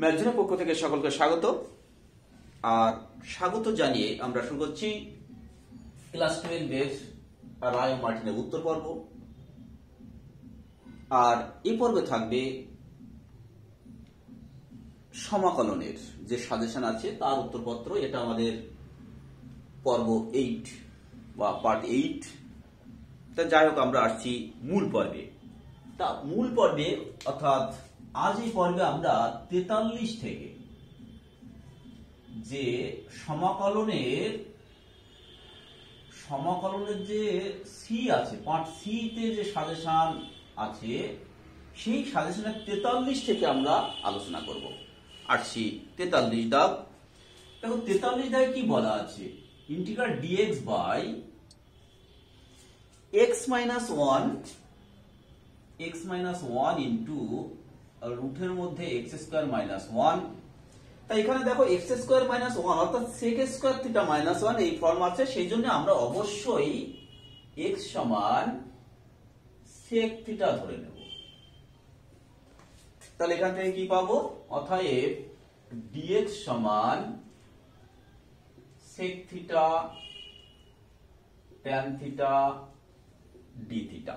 ম্যাথজনের পক্ষ থেকে সকলকে স্বাগত। আর স্বাগত জানিয়ে আমরা শুরু করছি ক্লাস 12 এর রায় ও মার্টিনের উত্তর পর্ব। আর এই পর্বে থাকবে সমাকলনের যে সাজেশন আছে তার উত্তরপত্র। এটা আমাদের পর্ব 8 বা পার্ট 8। তা যাই হোক, আমরা আসছি মূল পর্বে। তা মূল পর্বে অর্থাৎ আজ এই পর্বে আমরা 43 থেকে যে সমাকলনের যে সি আছে, পার্ট সি তে যে সাজেশন আছে সেই সাজেশনের 43 থেকে আমরা আলোচনা করব। আসছি 43 দাগ। দেখো 43 দাগে কি বলা আছে, integral dx by x minus 1 into রুটের মধ্যে এক্স স্কোয়ার মাইনাস 1। তাই এখানে দেখো এক্স স্কোয়ার মাইনাস 1 অর্থাৎ সেক স্কোয়ার থিটা মাইনাস 1 এই ফর্ম আছে, সেই জন্য আমরা অবশ্যই এক্স সমান সেক থিটা ধরে নেব। তাহলে এখান থেকে কি পাবো, অতএব dx সমান sec theta tan theta d theta.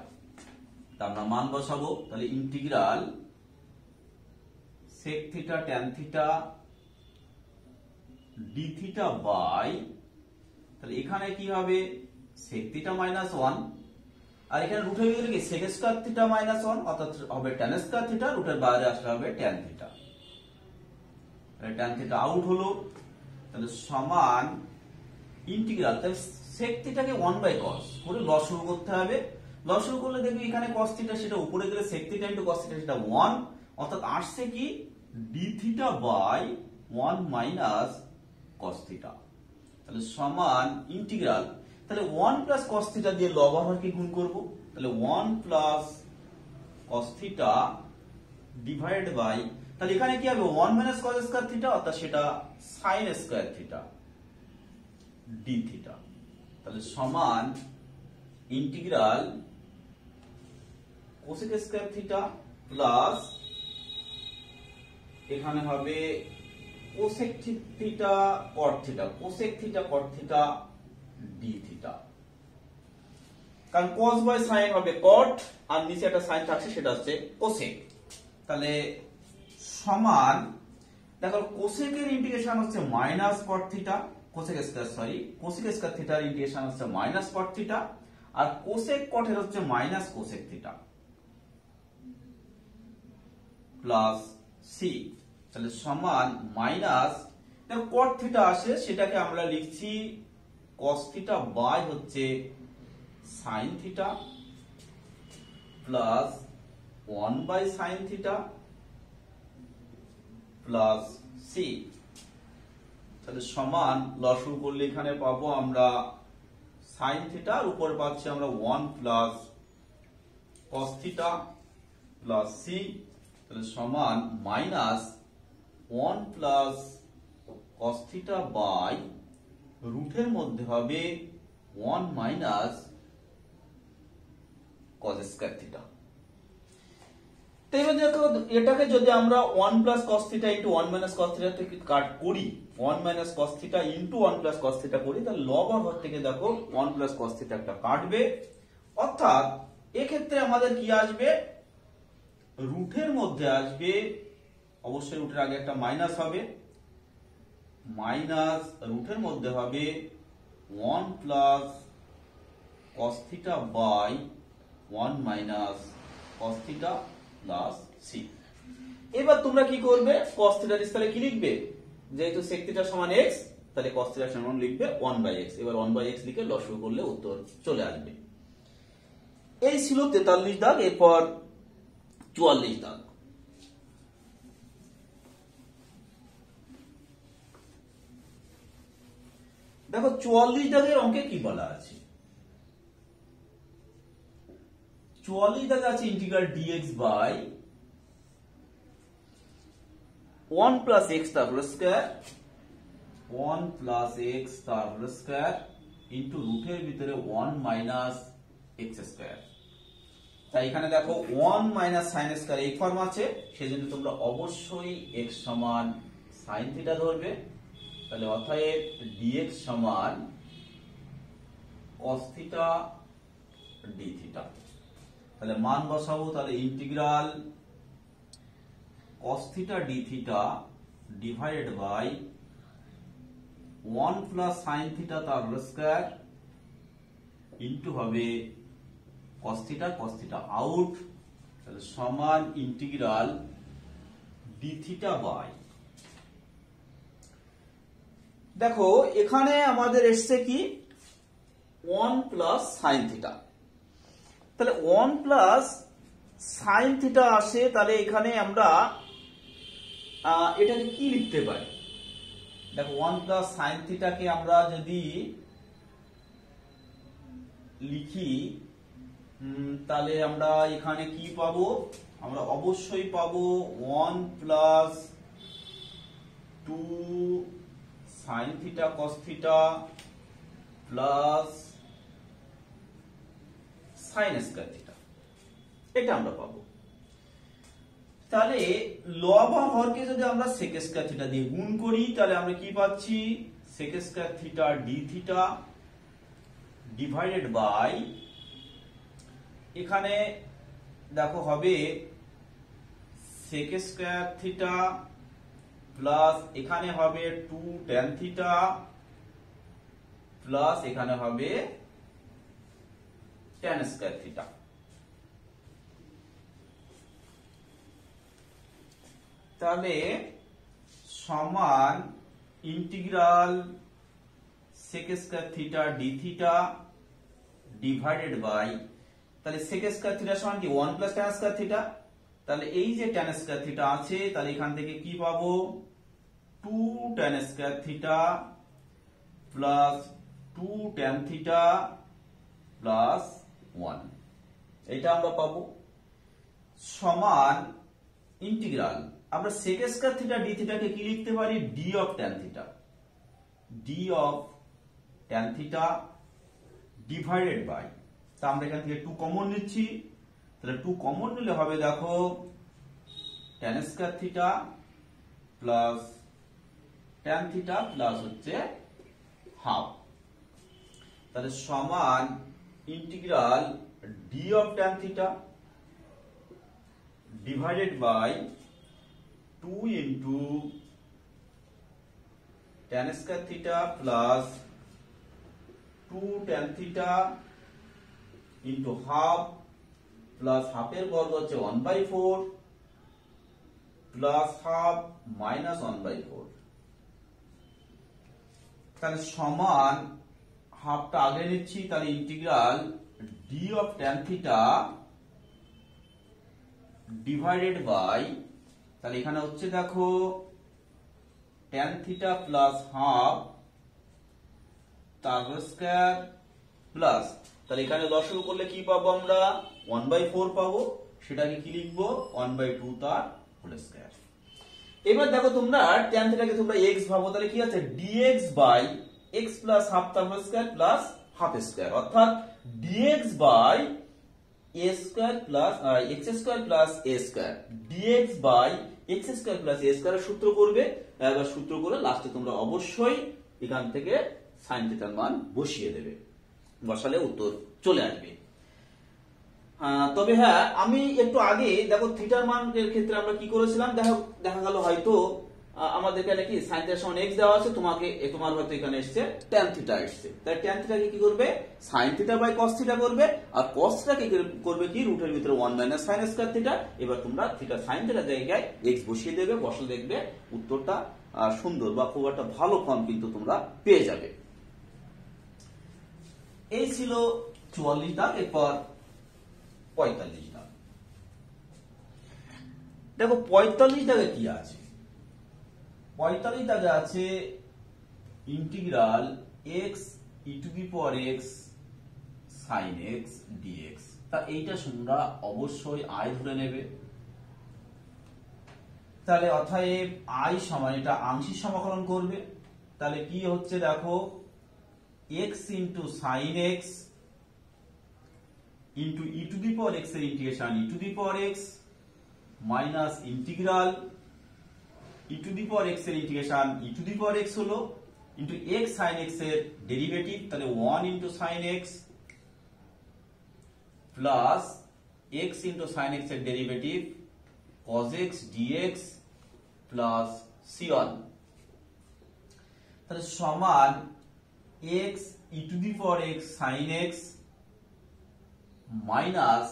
তা আমরা মান বসাবো। তাহলে integral sec theta tan theta d theta by, তাহলে এখানে কি হবে সেক থিটা মাইনাস 1, আর এখানে রুটের ভিতরে কি সেক স্কয়ার থিটা মাইনাস 1 অর্থাৎ হবে ট্যান স্কয়ার থিটা, রুটের বাইরে আসলে হবে ট্যান থিটা। তাহলে ট্যান থিটা আউট হলো। তাহলে সমান ইন্টিগ্রাল, তাহলে সেক থিটাকে 1 বাই cos করে লসাগু করতে হবে। লসাগু করলে দেখবি এখানে cos থিটা সেটা উপরে গেলে sec theta into cos theta সেটা 1, অর্থাৎ আসছে কি d theta by 1 minus cos theta. তাহলে সমান ইন্টিগ্রাল, তাহলে 1 প্লাস cos থিটা দিয়ে লব হরকে গুণ করব। তাহলে 1 plus cos theta divide by, তাহলে এখানে কি হবে 1 মাইনাস cos স্কয়ার থিটা অর্থাৎ সেটা sin square theta d theta. তাহলে সমান integral cosec square theta plus এখানে হবে কোসেক থিটা কট থিটা, কোসেক থিটা কট থিটা ডি থিটা। কারণ cos বাই sin হবে cot আর নিচে একটা sin থাকছে সেটা হচ্ছে কোসেক। তাহলে সমান দেখো কোসেকের ইন্টিগ্রেশন হচ্ছে minus cot theta, cosec square থিটার ইন্টিগ্রেশন হচ্ছে মাইনাস cot থিটা, আর কোসেক কটের হচ্ছে minus cosec theta plus C. তাহলে সমান মাইনাস, দেখো cot থিটা আসে সেটাকে আমরা লিখছি cos থিটা বাই হচ্ছে sin theta plus 1 by sin theta plus C. তাহলে সমান লসাগু করলে এখানে পাবো আমরা sin থিটা, আর উপরে পাচ্ছি আমরা 1 plus cos theta plus C. তাহলে সমান minus 1 plus cos theta by রুটের মধ্যে হবে 1 মাইনাস cos স্কয়ার থিটা। তো এবার দেখো এটাকে যদি আমরা 1 plus cos theta into 1 minus cos theta থেকে কাট করি, 1 minus cos theta into 1 plus cos theta করি, তাহলে লব আর হর থেকে দেখো 1 প্লাস cos থিটা একটা কাটবে, অর্থাৎ এক্ষেত্রে আমাদের কি আসবে, রুটের মধ্যে আসবে, অবশ্যই রুটের আগে একটা মাইনাস হবে, মাইনাস রুটের মধ্যে হবে 1 plus cos theta by 1 minus cos theta plus C. এবার তোমরা কি করবে, cos থিটার স্থলে কি লিখবে, যেহেতু sec থিটা সমান x তাহলে cos থিটা সমান লিখবে 1 বাই x। এবার 1 বাই x লিখে লসাগু করলে উত্তর চলে আসবে। এই ছিল 43 দাগ। এরপর 44 দাগ। দেখো 44 দাগের অঙ্কে কি বলা আছে, 44 দাগে আছে integral dx by 1 plus x তার হোল স্কয়ার, 1 প্লাস x তার হোল স্কয়ার ইনটু রুটের ভিতরে 1 মাইনাস x স্কয়ার তাই এখানে দেখো 1 মাইনাস সাইন স্কয়ার এই ফর্ম আছে, সেজন্য তোমরা অবশ্যই x সমান সাইন থিটা ধরবে। তাহলে অতএব dx সমান cos থিটা d থিটা। তাহলে মান বসাবো, তাহলে integral cos theta d theta divided by 1 plus sine theta তার হোল স্কয়ার ইনটু হবে cos থিটা আউট, তাহলে সমান ইন্টিগ্রাল d থিটা বাই, দেখো এখানে আমাদের এসছে কি 1 প্লাস সাইন থিটা। তাহলে 1 প্লাস সাইন থিটা আসে, তাহলে এখানে আমরা এটাকে কি লিখতে পারি? দেখো 1 প্লাস সাইন থিটাকে আমরা যদি লিখি তাহলে আমরা এখানে কি পাবো? আমরা অবশ্যই পাবো 1 plus 2 sine theta cos theta plus sine square theta, এটা আমরা পাবো। তাহলে লব আর হরকে যদি আমরা সেক স্কয়ার থিটা দিয়ে গুণ করি, তাহলে আমরা কি পাচ্ছি? Sec square theta d theta divided by, এখানে দেখো হবে সেক স্কয়ার থিটা প্লাস এখানে হবে 2 ট্যান থিটা প্লাস এখানে হবে ট্যান স্কয়ার থিটা। তাহলে সমান integral sec square theta d theta divided by, তাহলে সেক স্কয়ার থিটা সমান কি 1 প্লাস ট্যান স্কয়ার থিটা, তাহলে এই যে ট্যান স্কয়ার থিটা আছে, তাহলে এখান থেকে কি পাবো? 2 tan square theta plus 2 tan theta plus 1, এটা আমরা পাবো সমান ইন্টিগ্রাল, আমরা সেক স্কয়ার থিটা ডি থিটাকে কি লিখতে পারি? D of tan theta, d of tan theta divided by, তা আমরা এখান থেকে 2 কমন নিচ্ছি, তাহলে 2 কমন নিলে হবে দেখো tan square theta plus tan theta plus হচ্ছে হাফ, তাহলে সমান integral d of tan theta divided by 2 into tan square theta plus 2 tan theta into half plus হাফের বর্গ হচ্ছে 1/4 প্লাস হাফ মাইনাস 1/4, তাহলে সমান হাফটা আগে নিচ্ছি, তাহলে integral d of tan theta divided by, তাহলে এখানে হচ্ছে দেখো ট্যান থিটা প্লাস হাফ তার হোল স্কয়ার প্লাস, তাহলে এখানে লসাগু করলে কি পাবো? আমরা 1/4 পাবো, সেটাকে কি লিখবো? 1/2 তার হোল স্কয়ার। এবার দেখো তোমরা ট্যান থিটাকে তোমরা x ভাবো, তাহলে কি আছে? dx by x plus half তার whole square plus half square, অর্থাৎ dx by a square plus x square plus a square, dx by x square plus a square সূত্র করবে। এবার সূত্র করে লাস্টে তোমরা অবশ্যই এখান থেকে সাইন থিটার মান বসিয়ে দেবে, বসালে উত্তর চলে আসবে। তবে হ্যাঁ, আমি একটু আগে দেখো থিটার মানের ক্ষেত্রে আমরা কি করেছিলাম, দেখা গেল হয়তো আমাদের এখানে কি সাইন থিটার সমান x দেওয়া আছে, তোমার হয়তো এখানে এসেছে ট্যান থিটা এসেছে, তাই ট্যান থিটাকে কি করবে? Sine theta by cos theta করবে, আর কস থিটাকে করবে কি? রুটের ভিতরে 1 মাইনাস সাইন স্কয়ার থিটা। এবার তোমরা থিটা সাইন থিটার জায়গায় x বসিয়ে দেবে, বসলে দেখবে উত্তরটা সুন্দর বা খুব একটা ভালো ফর্ম কিন্তু তোমরা পেয়ে যাবে। এই ছিল 44 দাগ। এরপর 45 দাগ। দেখো 45 দাগে কি আছে? 45 দাগে আছে integral x e to the power x sin x dx। তা এইটা তোমরা অবশ্যই i ধরে নেবে। তাহলে অতএব i সমান, এটা আংশিক সমাকলন করবে, তাহলে কি হচ্ছে দেখো x into sin x into e to the power x এর integration e to the power x minus integral e to the power x এর integration e to the power x হলো ইন্টু এক্স সাইন এক্স এর derivative, তাহলে 1 into sine x plus x into sine x এর derivative cos x dx plus c1, তাহলে সমান x e to the power x sin x minus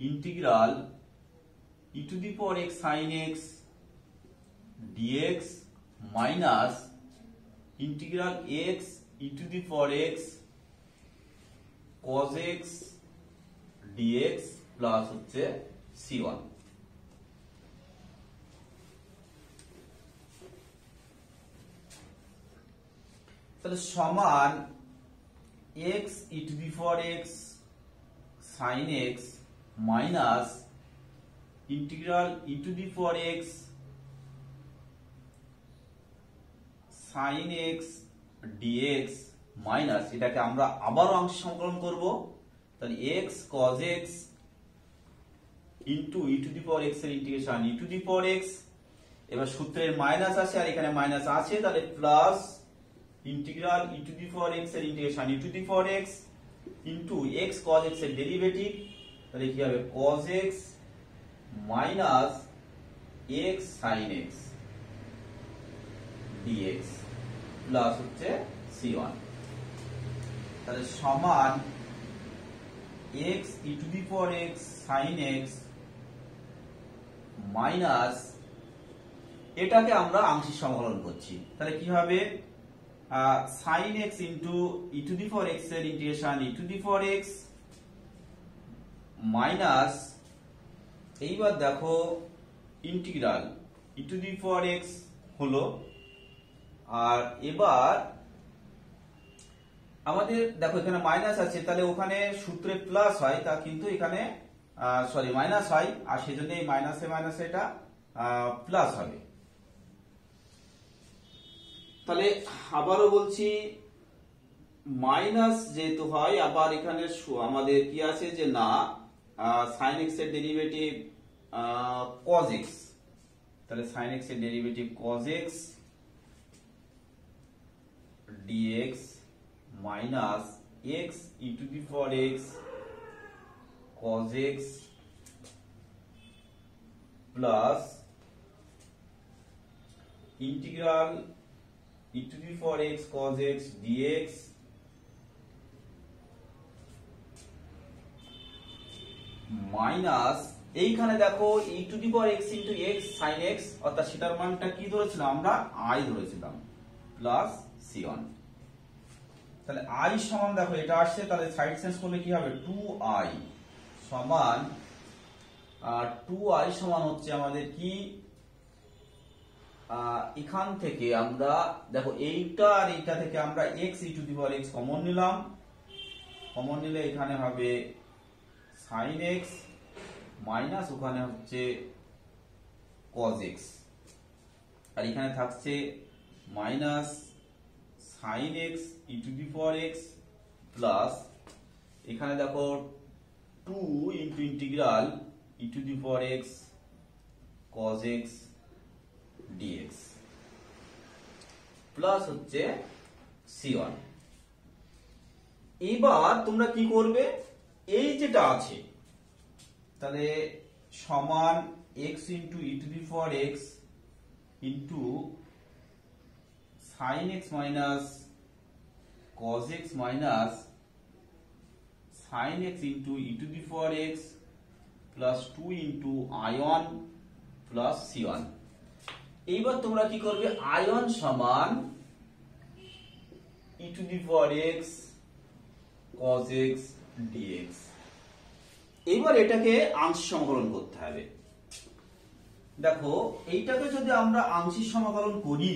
integral e to the power x sin x dx minus integral x e to the power x cos x dx plus হচ্ছে c1। তাহলে সমান x e to the power x sin x minus integral e to the power x sin x dx minus, এটাকে আমরা আবারও আংশিক সমাকলন করব, তাহলে x cos x into e to the power x এর integration e to the power x, এবার সূত্রের মাইনাস আছে আর এখানে মাইনাস আছে, তাহলে plus integral e to the power x এর integration e to the power x into x cos x এর derivative, তাহলে কি হবে cos x minus x sin x dx plus হচ্ছে c1, তাহলে সমান x e to the power x sin x minus, এটাকে আমরা আংশিক সমাকলন করছি, তাহলে কি হবে sin x into e to the power x এর integration e to the power x minus, এইবার দেখো integral e to the power x হলো, আর এবার আমাদের দেখো এখানে মাইনাস আছে, তাহলে ওখানে সূত্রে প্লাস হয়, তা কিন্তু এখানে সরি মাইনাস হয়, আর সেজন্য এই মাইনাসে মাইনাসে এটা প্লাস হবে। তাহলে আবারও বলছি মাইনাস যেহেতু হয়, আবার এখানে আমাদের কি আছে যে না sin x এর ডেরিভেটিভ cos x, তাহলে sin x এর derivative cos x dx minus x e to the power x cos x plus integral e to the power x cos x dx minus, এইখানে দেখো e to the power x into x sin x, অর্থাৎ সেটার মানটা কি ধরেছিলাম আমরা i ধরেছিলাম, plus c1, তাহলে i সমান দেখো এটা আসছে, তাহলে সাইড চেঞ্জ করলে কি হবে 2i সমান 2i সমান হচ্ছে আমাদের কি এখান থেকে আমরা দেখো এইটা আর এইটা থেকে আমরা x e to the power x common নিলাম, কমন নিলে এখানে হবে sin x মাইনাস ওখানে হচ্ছে cos x, আর এখানে থাকছে minus sin x e to the power x plus এখানে দেখো 2 into integral e to the power x cos x dx plus হচ্ছে c1। এবার তোমরা কি করবে, এই যেটা আছে তাহলে সমান x into e to the power x into sin x minus cos x minus sin x into e to the power x plus 2 into i1 plus c1। এইবার তোমরা কি করবে, i1 সমান e to the power x cos x dx, এইবার এটাকে আংশিক সমাকলন করতে হবে। দেখো এইটাকে যদি আমরা আংশিক সমাকলন করি,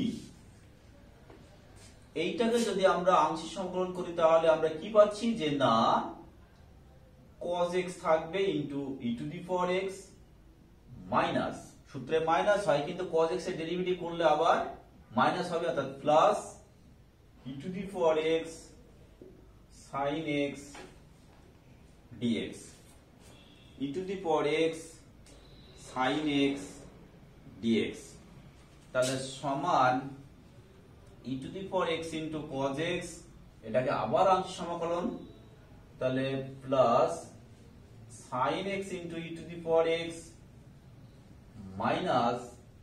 এইটাকে যদি আমরা আংশিক সমাকলন করি তাহলে আমরা কি পাচ্ছি যে না cos x থাকবে into e to the power x minus, সূত্রে মাইনাস হয় কিন্তু cos x এর ডেরিভেটিভ করলে আবার মাইনাস হবে, অর্থাৎ plus e to the power x sin x dx e to the power x sine x dx, তাহলে সমান e to the power x into cos x, এটাকে আবার আংশিক সমাকলন, তাহলে plus sine x into e to the power x minus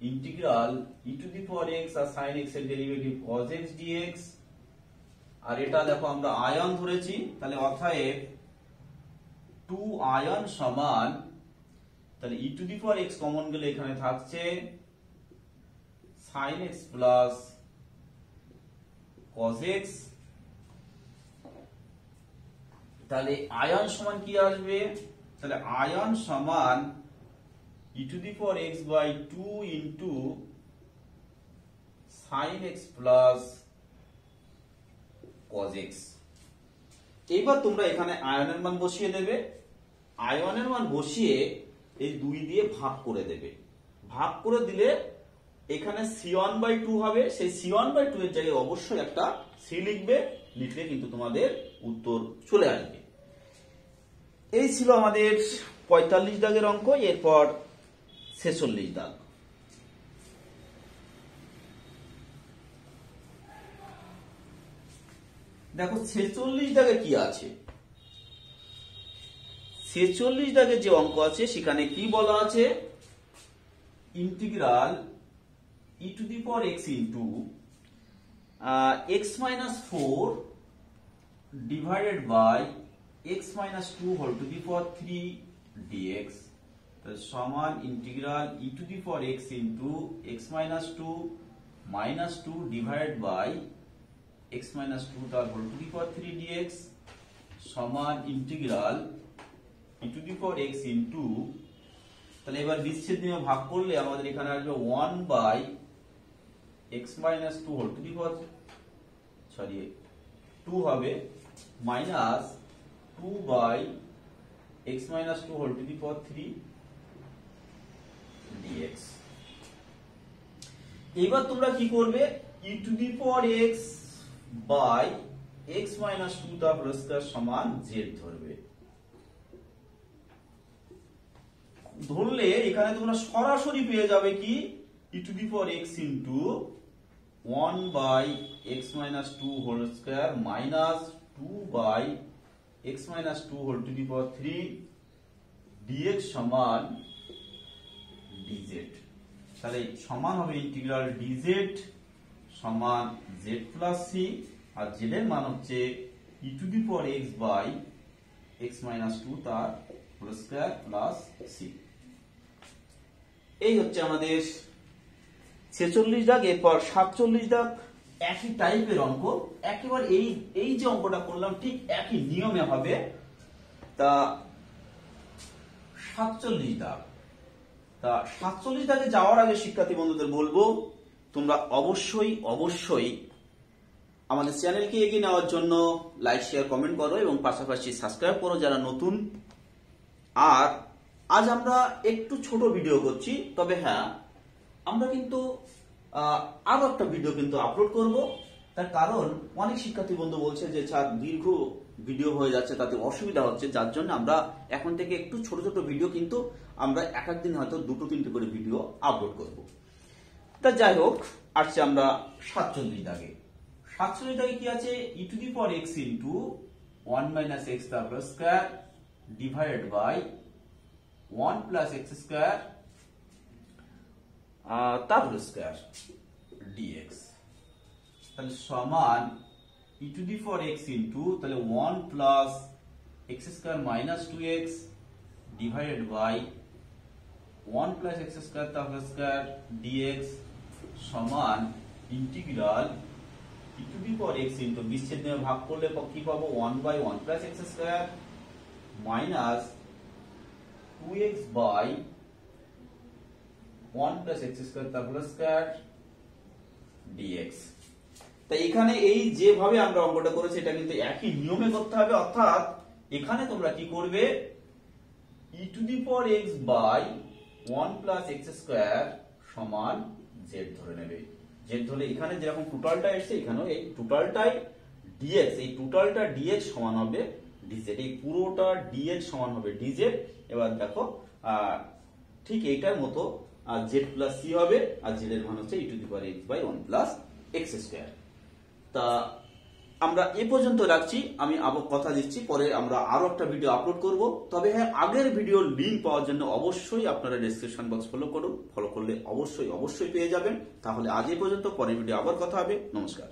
integral e to the power x আর sine x এর derivative cos x dx. আর এটা দেখো আমরা আয়ন ধরেছি, তাহলে অতএব 2 আয়ন সমান, তাহলে e to the power x common গেলে এখানে থাকছে sine x plus cos x, তাহলে আয়ন সমান কি আসবে, তাহলে আয়ন সমান e to the power x by 2 into sine x plus cos x. এইবার তোমরা এখানে আয়নের মান বসিয়ে দেবে, আয়নের মান বসিয়ে এই 2 দিয়ে ভাগ করে দেবে, ভাগ করে দিলে এখানে c1/2 হবে, সেই c1/2 এর জায়গায় অবশ্যই একটা c লিখবে, লিখলে কিন্তু তোমাদের উত্তর চলে আসবে। এই ছিল আমাদের 45 দাগের অঙ্ক। এরপর 46 দাগ। দেখো 46 দাগে কি আছে, 46 দাগে যে অঙ্ক আছে সেখানে কি বলা আছে, integral e to the power x into x minus 4 divided by x minus 2 whole to the power 3 dx, সমান integral e to the power x into x minus 2 minus 2 divided by x minus 2 তার whole to the power 3 dx সমান integral e to the power x into, তাহলে এবার বিচ্ছেদ নিয়ে ভাগ করলে আমাদের এখানে আসবে 1 by x minus 2 whole to the power 2 হবে minus 2 by x minus 2 whole to the power 3 dx। এবার তোমরা কি করবে, e to the power x by x minus 2 তার হোল স্কয়ার সমান z ধরবে। ধরলে এখানে তোমরা সরাসরি পেয়ে যাবে কি e to the power x into 1 by x minus 2 whole square minus 2 by x minus 2 whole to the power 3 dx সমান dz। তাহলে সমান হবে ইন্টিগ্রাল dz সমান z প্লাস c, আর z এর মান হচ্ছে e to the power x by x minus 2 তার হোল স্কয়ার প্লাস c। এই হচ্ছে আমাদের 46 দাগ। এরপর 47 দাগ একই টাইপের অঙ্ক, একেবারে এই যে অঙ্কটা করলাম ঠিক একই নিয়মে হবে। তা 47 দাগ, তা 47 দাগে যাওয়ার আগে শিক্ষার্থী বন্ধুদের বলবো তোমরা অবশ্যই আমাদের চ্যানেলকে এগিয়ে নেওয়ার জন্য লাইক শেয়ার কমেন্ট করো এবং পাশাপাশি সাবস্ক্রাইব করো যারা নতুন। আর আজ আমরা একটু ছোট ভিডিও করছি, তবে হ্যাঁ আমরা কিন্তু আরো একটা ভিডিও কিন্তু আপলোড করব। তার কারণ অনেক শিক্ষার্থী বন্ধু বলছে যে স্যার দীর্ঘ ভিডিও হয়ে যাচ্ছে, তাতে অসুবিধা হচ্ছে, যার জন্য আমরা এখন থেকে একটু ছোট ছোট ভিডিও কিন্তু আমরা এক একদিন হয়তো 2-3টে করে ভিডিও আপলোড করব। তা যাই হোক, আসছে আমরা 47 দাগে। 47 দাগে কি আছে, e to the power x into 1 minus x তার whole square divided by 1 plus x square তার হোল স্কয়ার dx। তাহলে সমান e to the power x into, তাহলে 1 plus x square minus 2x divided by 1 plus x square তার whole square dx সমান integral e to the power x into, বিচ্ছেদ নিয়ে ভাগ করলে কি পাবো, 1 by 1 plus x square minus 2x by 1 plus x square তার হোল স্কয়ার dx। তাই এখানে এই যেভাবে আমরা অঙ্কটা করেছি এটা কিন্তু একই নিয়মে করতে হবে, অর্থাৎ এখানে তোমরা কি করবে, e to the power x by 1 plus x square সমান z ধরে নেবে। z ধরে এখানে যেরকম টোটালটা এসেছে এখানেও এই টোটালটাই dx, এই টোটালটা dx সমান হবে dz, এই পুরোটা dx সমান হবে dz এবার দেখো ঠিক এইটার মতো জেড প্লাস সি হবে, আর জেড এর মান হচ্ছে e to the power x by 1 plus x square. তা আমরা এ পর্যন্ত রাখছি, আমি আবার কথা দিচ্ছি পরে আমরা আরো একটা ভিডিও আপলোড করব। তবে হ্যাঁ, আগের ভিডিওর লিঙ্ক পাওয়ার জন্য অবশ্যই আপনারা ডেসক্রিপশন বক্স ফলো করুন, ফলো করলে অবশ্যই পেয়ে যাবেন। তাহলে আজ এই পর্যন্ত, পরের ভিডিও আবার কথা হবে। নমস্কার।